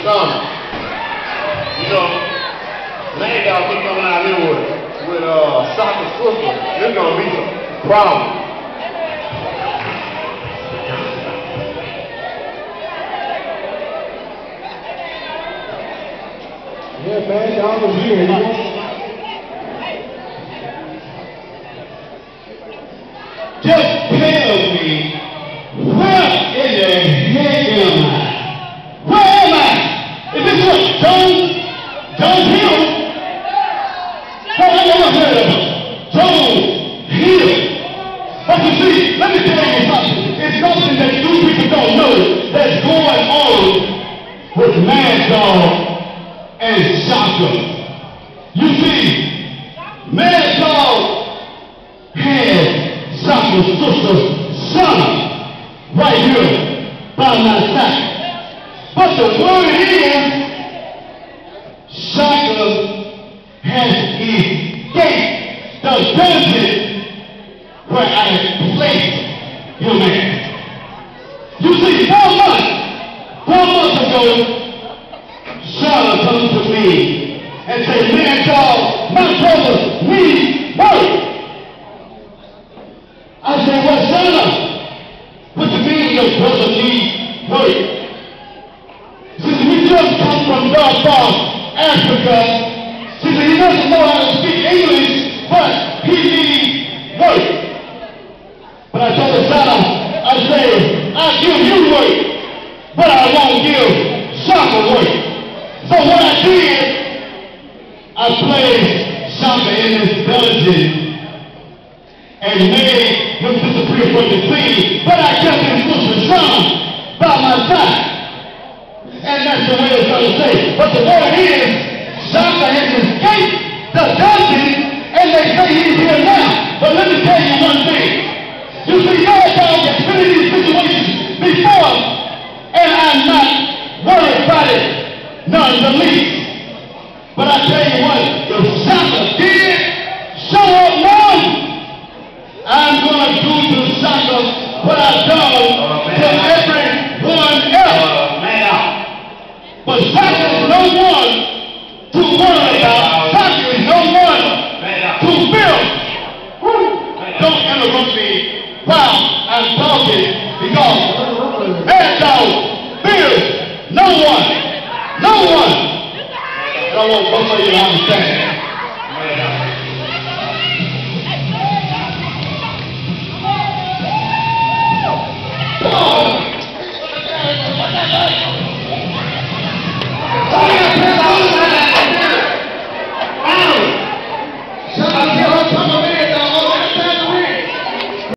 summer. You know, man, y'all keep coming out here with Shaka sister. There's gonna be some problems. Yeah, man, y'all was here. Just tell me, where in the heck am I? Where am I? Is this what John Hill? I never heard of him. John Hill. But you see, let me tell you something. It's something that you people don't know that's going on with Mad Dog and Shaka. You see, Mad Dog had Shaka's sister, Shunna, right here by my side. But the word is, Shaka has escaped the dungeon where I placed him at. You see, 4 months ago, Shaka comes to me and says, man, dog, my brother needs work. I said, well, Shaka, what do you mean your brother needs work? She said, we just come from Darfur, Africa. She said, he doesn't know how to speak English, but he needs work. But I told her, Shaka, I said, I'll give you work, but I won't give Shaka work. So what I did, I placed Shaka in this dungeon and made him disappear from the scene, but I kept his sister Shunna by my side. And that's the way it's going to say. But the word is, Shaka has escaped the dungeon, and they say he's here now. But let me tell you one thing. You see, your dog has been in these situations before, and I'm not worried about it, none the least. But I tell you what, if Shaka did show up now, I'm going to do to Shaka what I've done to everyone else. But Shaka is no one to worry about. Shaka is no one to build. Don't interrupt me while I'm talking, because Mad Dog builds no one. I want both of you to understand.